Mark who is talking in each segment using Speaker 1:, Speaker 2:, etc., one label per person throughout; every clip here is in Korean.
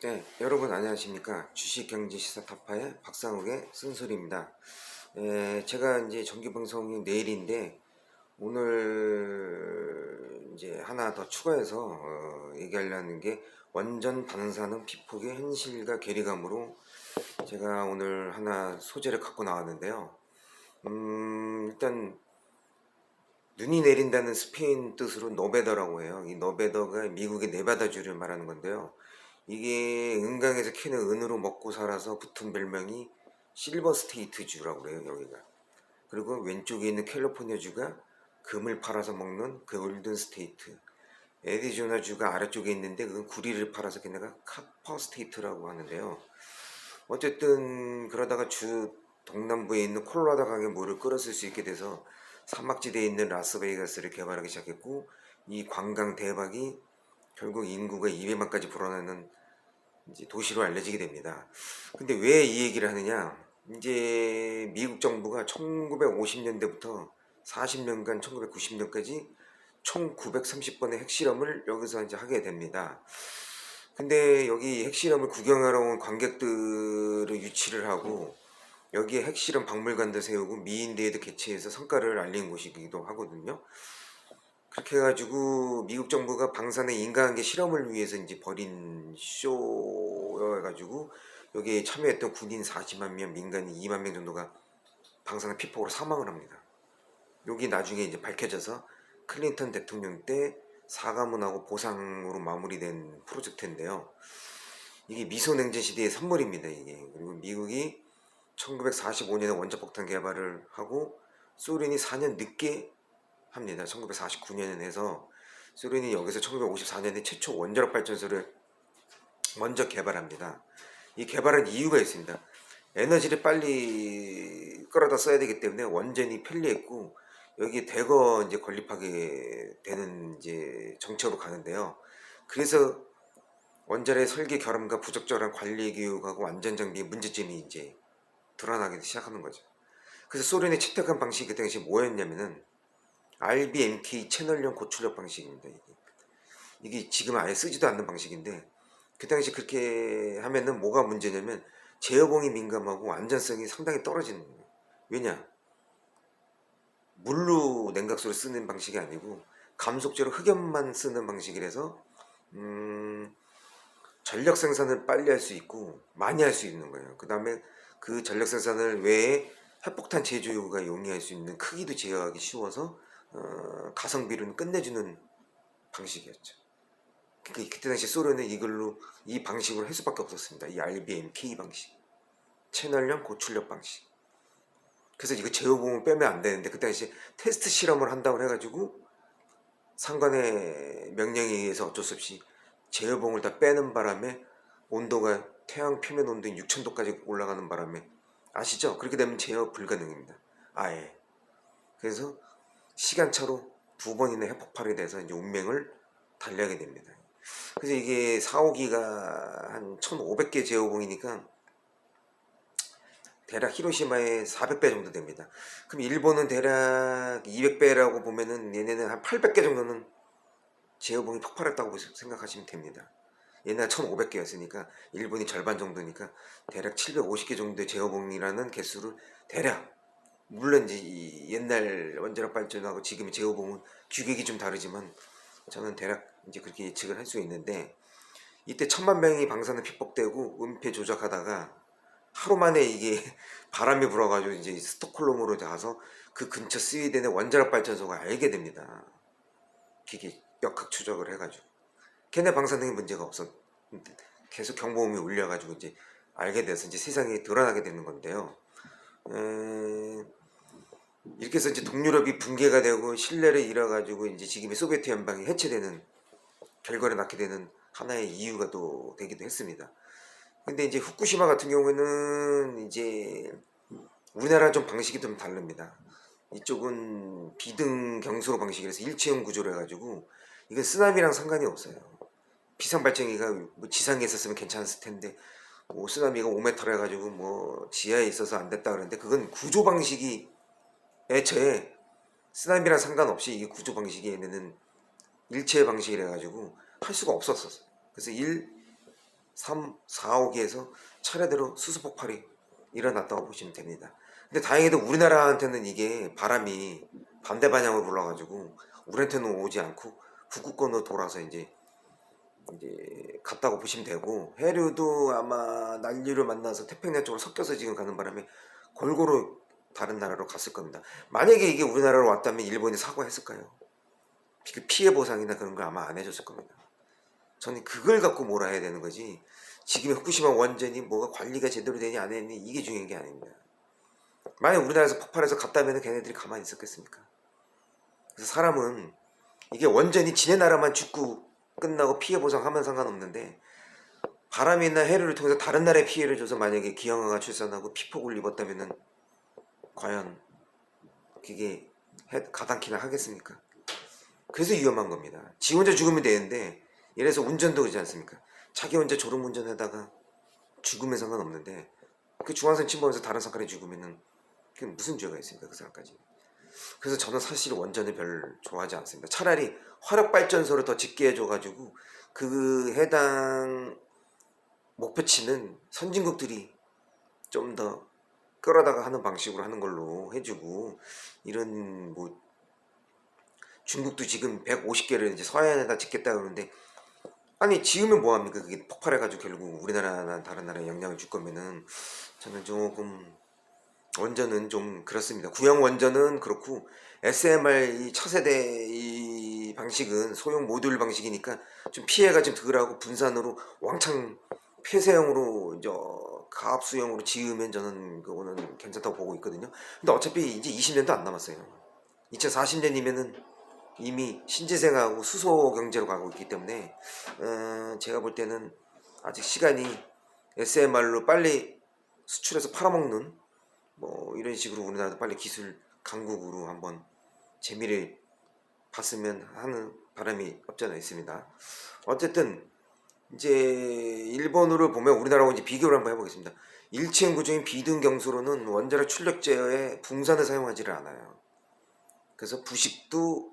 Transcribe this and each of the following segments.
Speaker 1: 네, 여러분 안녕하십니까. 주식경제시사 타파의 박상욱의 쓴소리입니다. 제가 이제 정기방송이 내일인데 오늘 이제 하나 더 추가해서 얘기하려는 게 완전 반사능 피폭의 현실과 괴리감으로 제가 오늘 하나 소재를 갖고 나왔는데요. 일단 눈이 내린다는 스페인 뜻으로 노베더라고 해요. 이 노베더가 미국의 네바다주를 말하는 건데요. 이게 은강에서 캐는 은으로 먹고 살아서 붙은 별명이 실버 스테이트주라고 그래요, 여기가. 그리고 왼쪽에 있는 캘리포니아주가 금을 팔아서 먹는 골든 스테이트. 애리조나주가 아래쪽에 있는데 그건 구리를 팔아서 걔네가 카퍼 스테이트라고 하는데요. 어쨌든 그러다가 주 동남부에 있는 콜로라도 강에 물을 끌어쓸 수 있게 돼서 사막지대에 있는 라스베이거스를 개발하기 시작했고, 이 관광 대박이 결국 인구가 200만까지 불어나는 이제 도시로 알려지게 됩니다. 근데 왜 이 얘기를 하느냐? 이제 미국 정부가 1950년대부터 40년간 1990년까지 총 930번의 핵실험을 여기서 이제 하게 됩니다. 근데 여기 핵실험을 구경하러 온 관객들을 유치를 하고 여기에 핵실험 박물관도 세우고 미인대회도 개최해서 성과를 알린 곳이기도 하거든요. 그렇게 해가지고 미국 정부가 방사능 인간관계 실험을 위해서 이제 벌인 쇼여가지고 여기에 참여했던 군인 40만 명, 민간인 2만 명 정도가 방사능 피폭으로 사망을 합니다. 여기 나중에 이제 밝혀져서 클린턴 대통령 때 사과문하고 보상으로 마무리된 프로젝트인데요. 이게 미소냉전 시대의 선물입니다, 이게. 그리고 미국이 1945년에 원자폭탄 개발을 하고 소련이 4년 늦게 합니다. 1949년에 해서 소련이 여기서 1954년에 최초 원자력 발전소를 먼저 개발합니다. 이 개발한 이유가 있습니다. 에너지를 빨리 끌어다 써야 되기 때문에 원전이 편리했고 여기 대거 이제 건립하게 되는 이제 정책으로 가는데요. 그래서 원자로의 설계 결함과 부적절한 관리 교육하고 안전 장비의 문제점이 이제 드러나기 시작하는 거죠. 그래서 소련이 채택한 방식이 그 당시 뭐였냐면은 RBMK 채널형 고출력 방식입니다. 이게 지금 아예 쓰지도 않는 방식인데 그 당시 그렇게 하면은 뭐가 문제냐면 제어봉이 민감하고 안전성이 상당히 떨어지는 거예요. 왜냐? 물로 냉각수를 쓰는 방식이 아니고 감속제로 흑연만 쓰는 방식이라서 전력 생산을 빨리 할 수 있고 많이 할 수 있는 거예요. 그 다음에 그 전력 생산을 외에 핵폭탄 제조가 용이할 수 있는 크기도 제어하기 쉬워서 가성비로는 끝내주는 방식이었죠. 그때 당시 소련은 이걸로 이 방식으로 할 수밖에 없었습니다. 이 RBMK 방식, 채널형 고출력 방식. 그래서 이거 제어봉을 빼면 안 되는데 그때 당시 테스트 실험을 한다고 해가지고 상관의 명령에 의해서 어쩔 수 없이 제어봉을 다 빼는 바람에 온도가 태양 표면 온도인 6000도까지 올라가는 바람에 아시죠? 그렇게 되면 제어 불가능입니다. 아예. 그래서 시간차로 두 번이나 핵폭발이 돼서 이제 운명을 달리하게 됩니다. 그래서 이게 4, 5기가 한 1500개 제어봉이니까 대략 히로시마의 400배 정도 됩니다. 그럼 일본은 대략 200배라고 보면은 얘네는 한 800개 정도는 제어봉이 폭발했다고 생각하시면 됩니다. 옛날 1500개였으니까 일본이 절반 정도니까 대략 750개 정도의 제어봉이라는 개수를 대략, 물론 이제 옛날 원자력 발전하고 지금의 제어봉은 규격이 좀 다르지만 저는 대략 이제 그렇게 예측을 할 수 있는데 이때 1000만 명이 방사능 피폭되고 은폐 조작하다가 하루 만에 이게 바람이 불어가지고 이제 스톡홀름으로 가서 그 근처 스웨덴의 원자력 발전소가 알게 됩니다. 기계 역학 추적을 해가지고 걔네 방사능에 문제가 없었. 계속 경보음이 울려가지고 이제 알게 돼서 이제 세상에 드러나게 되는 건데요. 이렇게 해서 이제 동유럽이 붕괴가 되고 신뢰를 잃어가지고 이제 지금의 소비에트 연방이 해체되는 결과를 낳게 되는 하나의 이유가 또 되기도 했습니다. 근데 이제 후쿠시마 같은 경우에는 이제 우리나라랑 좀 방식이 좀 다릅니다. 이쪽은 비등 경수로 방식이라서 일체형 구조로 해가지고 이건 쓰나미랑 상관이 없어요. 비상발전기가 뭐 지상에 있었으면 괜찮았을 텐데 뭐 쓰나미가 5m라 해가지고 뭐 지하에 있어서 안 됐다 그러는데 그건 구조 방식이 애초에 쓰나미랑 상관없이 이게 구조 방식이 얘네는 일체 방식이라 가지고 할 수가 없었었어. 그래서 3, 4호기에서 차례대로 수소 폭발이 일어났다고 보시면 됩니다. 근데 다행히도 우리나라한테는 이게 바람이 반대 방향으로 불러가지고 우리한테는 오지 않고 북극권으로 돌아서 이제 갔다고 보시면 되고, 해류도 아마 난류를 만나서 태평양 쪽으로 섞여서 지금 가는 바람에 골고루 다른 나라로 갔을 겁니다. 만약에 이게 우리나라로 왔다면 일본이 사과했을까요? 그 피해 보상이나 그런 걸 아마 안 해줬을 겁니다. 저는 그걸 갖고 뭐라 해야 되는 거지, 지금의 후쿠시마 원전이 뭐가 관리가 제대로 되냐 안 했니 이게 중요한 게 아닙니다. 만약 우리나라에서 폭발해서 갔다면 걔네들이 가만히 있었겠습니까? 그래서 사람은 이게 원전이 지네 나라만 죽고 끝나고 피해 보상하면 상관없는데, 바람이나 해류를 통해서 다른 나라에 피해를 줘서 만약에 기형아가 출산하고 피폭을 입었다면은 과연 그게 가당키나 하겠습니까? 그래서 위험한 겁니다. 지 혼자 죽으면 되는데, 예를 들어서 운전도 그러지 않습니까? 자기 혼자 졸음 운전하다가 죽으면 상관없는데 그 중앙선 침범해서 다른 사람이 죽으면은 그게 무슨 죄가 있습니까? 그 사람까지. 그래서 저는 사실 원전을 별 좋아하지 않습니다. 차라리 화력발전소를 더 짓게 해줘가지고 그 해당 목표치는 선진국들이 좀 더 끌어다가 하는 방식으로 하는 걸로 해주고, 이런 뭐 중국도 지금 150개를 이제 서해안에다 짓겠다 그러는데, 아니 지으면 뭐합니까? 그게 폭발해가지고 결국 우리나라나 다른 나라에 영향을 줄 거면은, 저는 조금 원전은 좀 그렇습니다. 구형 원전은 그렇고 SMR 이 차세대 이 방식은 소형 모듈 방식이니까 좀 피해가 좀 덜하고 분산으로 왕창 폐쇄형으로 이제 가압수형으로 지으면 저는 그거는 괜찮다고 보고 있거든요. 근데 어차피 이제 20년도 안 남았어요. 2040년이면은 이미 신재생하고 수소 경제로 가고 있기 때문에 제가 볼 때는 아직 시간이 SMR로 빨리 수출해서 팔아먹는 뭐 이런 식으로 우리나라도 빨리 기술 강국으로 한번 재미를 봤으면 하는 바람이 없지 않아 있습니다. 어쨌든 이제 일본으로 보면 우리나라하고 이제 비교를 한번 해보겠습니다. 일체형 구조인 비등경수로는 원자력 출력 제어에 붕산을 사용하지를 않아요. 그래서 부식도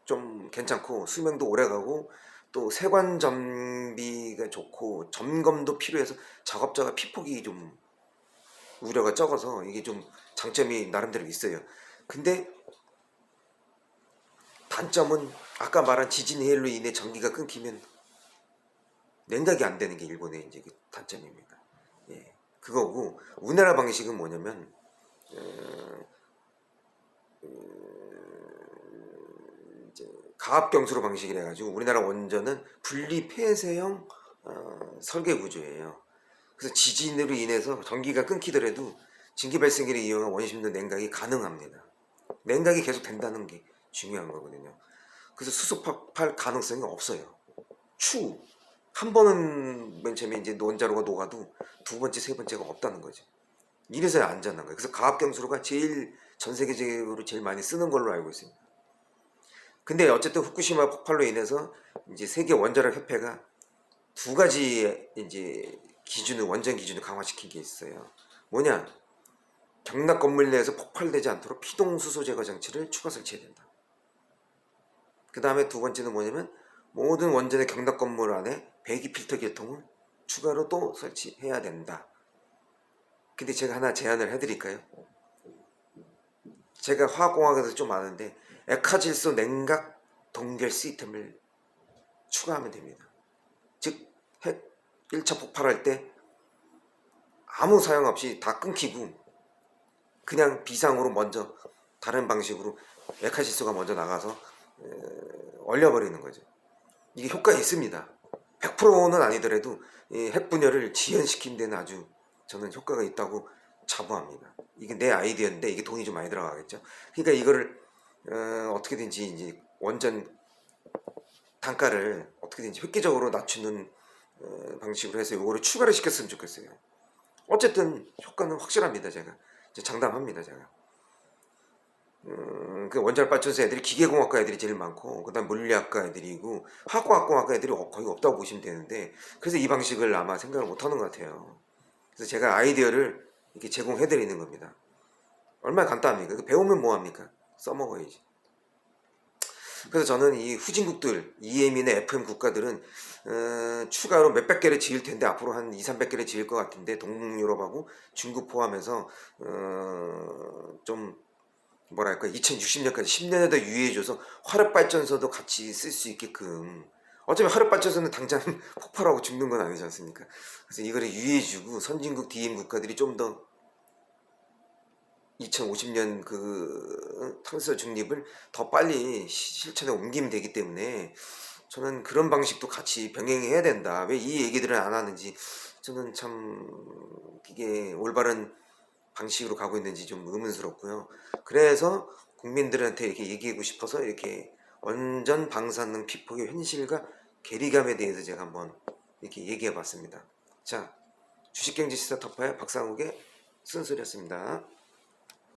Speaker 1: 좀 괜찮고 수명도 오래가고 또 세관 정비가 좋고 점검도 필요해서 작업자가 피폭이 좀 우려가 적어서 이게 좀 장점이 나름대로 있어요. 근데 단점은 아까 말한 지진 해일로 인해 전기가 끊기면 냉각이 안 되는 게 일본의 이제 그 단점입니다. 예, 그거고, 우리나라 방식은 뭐냐면 이제 가압경수로 방식이라 해가지고 우리나라 원전은 분리 폐쇄형 설계 구조예요. 그래서 지진으로 인해서 전기가 끊기더라도 증기 발생기를 이용한 원심도 냉각이 가능합니다. 냉각이 계속 된다는 게 중요한 거거든요. 그래서 수소 폭발 가능성이 없어요. 추 한 번은 맨 처음에 이제 원자로가 녹아도 두 번째, 세 번째가 없다는 거죠. 이래서 안전한 거예요. 그래서 가압경수로가 제일 전 세계적으로 제일 많이 쓰는 걸로 알고 있습니다. 근데 어쨌든 후쿠시마 폭발로 인해서 이제 세계 원자력 협회가 두 가지 이제 기준을, 원전 기준을 강화시킨 게 있어요. 뭐냐? 경락 건물 내에서 폭발되지 않도록 피동 수소 제거 장치를 추가 설치해야 된다. 그 다음에 두 번째는 뭐냐면 모든 원전의 경락 건물 안에 배기 필터 계통을 추가로 또 설치해야 된다. 근데 제가 하나 제안을 해드릴까요? 제가 화학공학에서 좀 아는데 액화질소 냉각 동결 시스템을 추가하면 됩니다. 즉 핵 1차 폭발할 때 아무 사용 없이 다 끊기고 그냥 비상으로 먼저 다른 방식으로 액화질소가 먼저 나가서 얼려버리는 거죠. 이게 효과가 있습니다. 100%는 아니더라도 핵 분열을 지연시키는 데는 아주 저는 효과가 있다고 자부합니다. 이게 내 아이디어인데 이게 돈이 좀 많이 들어가겠죠. 그러니까 이거를 어떻게든지 이제 원전 단가를 어떻게든지 획기적으로 낮추는 방식으로 해서 이거를 추가를 시켰으면 좋겠어요. 어쨌든 효과는 확실합니다. 제가 장담합니다. 제가 그 원자력 발전소 애들이 기계공학과 애들이 제일 많고, 그다음 물리학과 애들이고 화학공학과 애들이 거의 없다고 보시면 되는데, 그래서 이 방식을 아마 생각을 못하는 것 같아요. 그래서 제가 아이디어를 이렇게 제공해 드리는 겁니다. 얼마나 간단합니까? 배우면 뭐합니까? 써먹어야지. 그래서 저는 이 후진국들, EM이나 FM 국가들은 추가로 몇백 개를 지을 텐데 앞으로 한 2, 300개를 지을 것 같은데 동유럽하고 중국 포함해서 좀 뭐랄까 2060년까지 10년에 더 유예해줘서 화력발전소도 같이 쓸 수 있게끔 어차피 화력발전소는 당장 폭발하고 죽는 건 아니지 않습니까? 그래서 이거를 유예해주고 선진국 DM 국가들이 좀 더 2050년 그 탄소 중립을 더 빨리 실천에 옮기면 되기 때문에 저는 그런 방식도 같이 병행해야 된다. 왜 이 얘기들을 안 하는지 저는 참 이게 올바른 방식으로 가고 있는지 좀 의문스럽고요. 그래서 국민들한테 이렇게 얘기하고 싶어서 이렇게 원전 방사능 피폭의 현실과 괴리감에 대해서 제가 한번 이렇게 얘기해 봤습니다. 자, 주식경제 시사 터파의 박상욱의 쓴소리였습니다.